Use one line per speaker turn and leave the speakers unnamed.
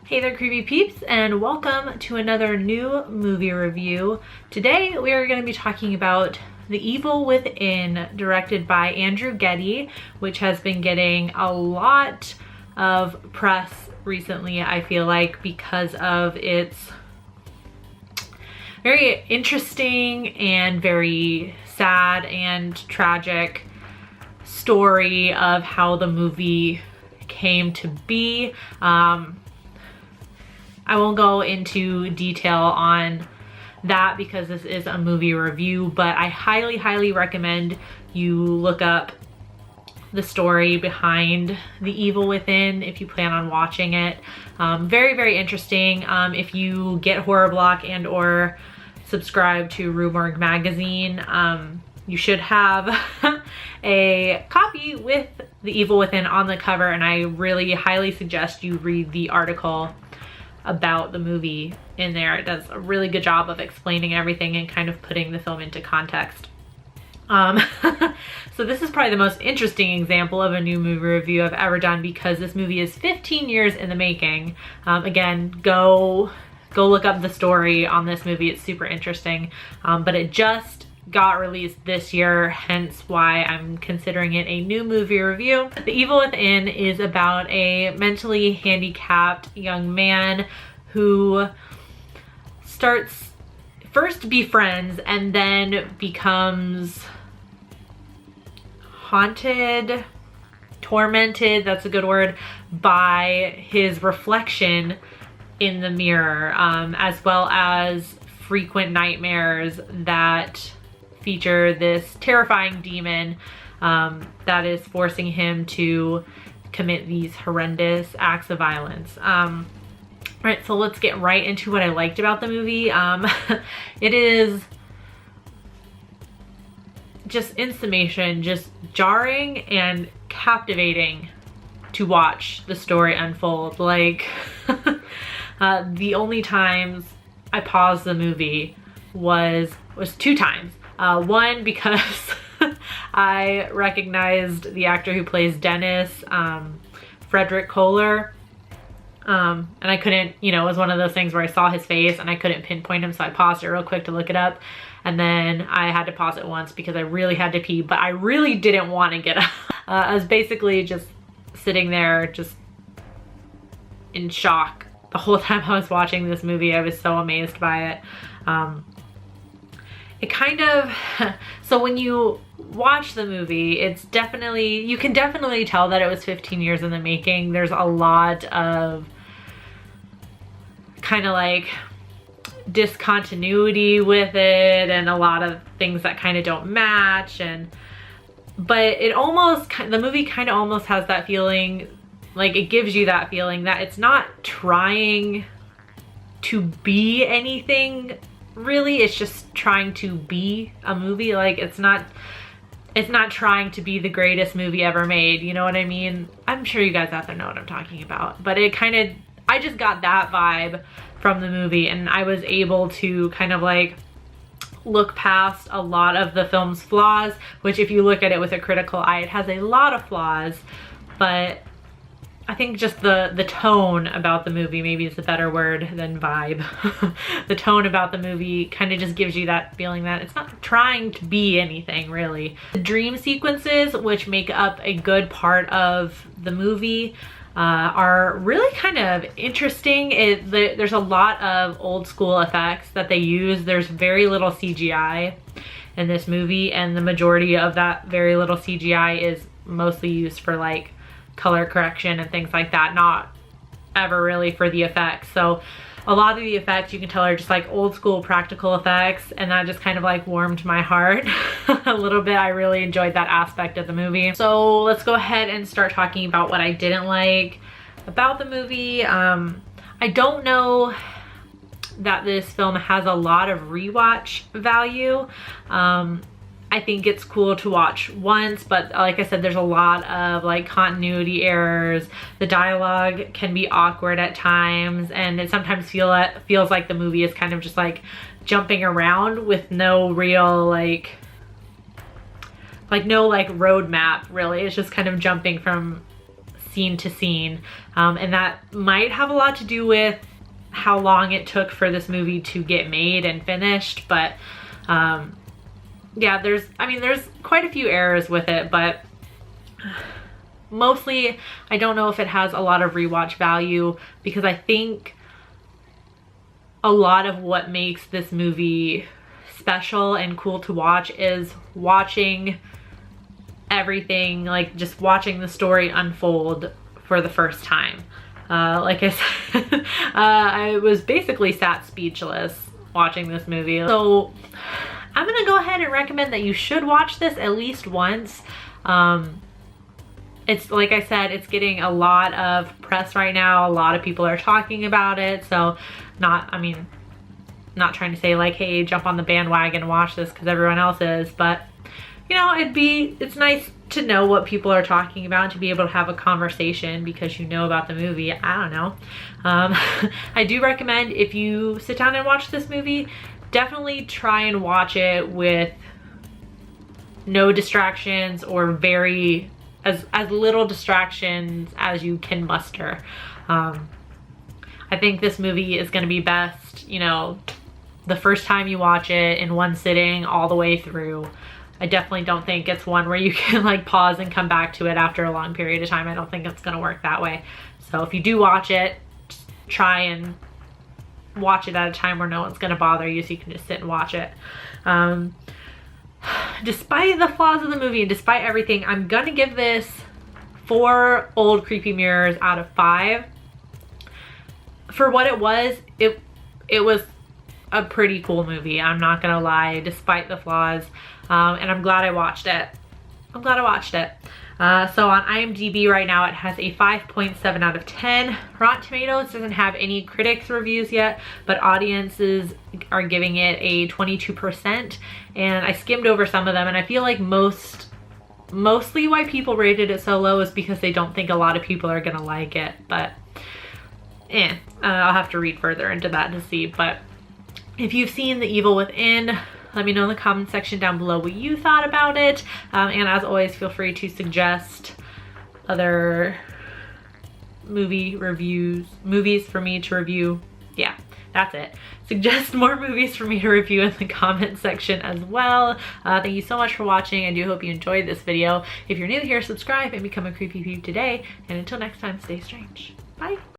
Hey there, creepy peeps, and welcome to another new movie review. Today we are going to be talking about The Evil Within, directed by Andrew Getty, which has been getting a lot of press recently, I feel like, because of its very interesting and very sad and tragic story of how the movie came to be. I won't go into detail on that because this is a movie review, but I highly recommend you look up the story behind The Evil Within if you plan on watching it. Very interesting. If you get Horror Block and or subscribe to Rue Morgue magazine, you should have a copy with The Evil Within on the cover, and I really highly suggest you read the article about the movie in there. It does a really good job of explaining everything and kind of putting the film into context. So this is probably the most interesting example of a new movie review I've ever done because this movie is 15 years in the making. Again, go look up the story on this movie. It's super interesting, but it just got released this year, hence why I'm considering it a new movie review. The Evil Within is about a mentally handicapped young man who first befriends and then becomes haunted, tormented, that's a good word, by his reflection in the mirror, as well as frequent nightmares that feature this terrifying demon that is forcing him to commit these horrendous acts of violence. Right, so let's get right into what I liked about the movie. It is just, in summation, just jarring and captivating to watch the story unfold. Like, the only times I paused the movie was two times. One, because I recognized the actor who plays Dennis, Frederick Kohler, and I couldn't, it was one of those things where I saw his face and I couldn't pinpoint him, so I paused it real quick to look it up, and then I had to pause it once because I really had to pee, but I really didn't want to get up. I was basically just sitting there just in shock the whole time I was watching this movie. I was so amazed by it. It kind of, so when you watch the movie, it's definitely, you can definitely tell that it was 15 years in the making. There's a lot of kind of like discontinuity with it and a lot of things that kind of don't match, but it almost, the movie kind of almost has that feeling, like it gives you that feeling that it's not trying to be anything really, it's just trying to be a movie. Like it's not trying to be the greatest movie ever made, you know what I mean? I'm sure you guys out there know what I'm talking about, but it kind of, I just got that vibe from the movie, and I was able to kind of like look past a lot of the film's flaws, which if you look at it with a critical eye, it has a lot of flaws, but I think just the tone about the movie maybe is a better word than vibe. The tone about the movie kind of just gives you that feeling that it's not trying to be anything really. The dream sequences, which make up a good part of the movie, are really kind of interesting. There's a lot of old school effects that they use. There's very little CGI in this movie, and the majority of that very little CGI is mostly used for like color correction and things like that, not ever really for the effects. So a lot of the effects you can tell are just like old school practical effects, and that just kind of like warmed my heart a little bit. I really enjoyed that aspect of the movie. So let's go ahead and start talking about what I didn't like about the movie. I don't know that this film has a lot of rewatch value. I think it's cool to watch once, but like I said, there's a lot of like continuity errors. The dialogue can be awkward at times, and it sometimes feels like the movie is kind of just like jumping around with no real like no roadmap really. It's just kind of jumping from scene to scene. And that might have a lot to do with how long it took for this movie to get made and finished. But yeah, there's quite a few errors with it, but mostly I don't know if it has a lot of rewatch value, because I think a lot of what makes this movie special and cool to watch is watching everything, like just watching the story unfold for the first time. Like I said, I was basically sat speechless watching this movie. So I'm gonna go ahead and recommend that you should watch this at least once. It's, like I said, it's getting a lot of press right now. A lot of people are talking about it. So not trying to say like, hey, jump on the bandwagon and watch this because everyone else is, but you know, it's nice to know what people are talking about, to be able to have a conversation because you know about the movie. I don't know. I do recommend, if you sit down and watch this movie, definitely try and watch it with no distractions, or as little distractions as you can muster. I think this movie is going to be best, you know, the first time you watch it in one sitting all the way through. I definitely don't think it's one where you can like pause and come back to it after a long period of time. I don't think it's going to work that way. So if you do watch it, just try and watch it at a time where no one's going to bother you, so you can just sit and watch it. Despite the flaws of the movie and despite everything, I'm going to give this 4 old creepy mirrors out of 5. For what it was was a pretty cool movie. I'm not gonna lie, despite the flaws. And I'm glad I watched it. So on IMDb right now, it has a 5.7 out of 10. Rotten Tomatoes doesn't have any critics reviews yet, but audiences are giving it a 22%. And I skimmed over some of them, and I feel like mostly why people rated it so low is because they don't think a lot of people are gonna like it. But I'll have to read further into that to see. But if you've seen The Evil Within, let me know in the comment section down below what you thought about it. And as always, feel free to suggest other movies for me to review. Yeah, that's it. Suggest more movies for me to review in the comment section as well. Thank you so much for watching. I do hope you enjoyed this video. If you're new here, subscribe and become a creepy peep today. And until next time, stay strange. Bye.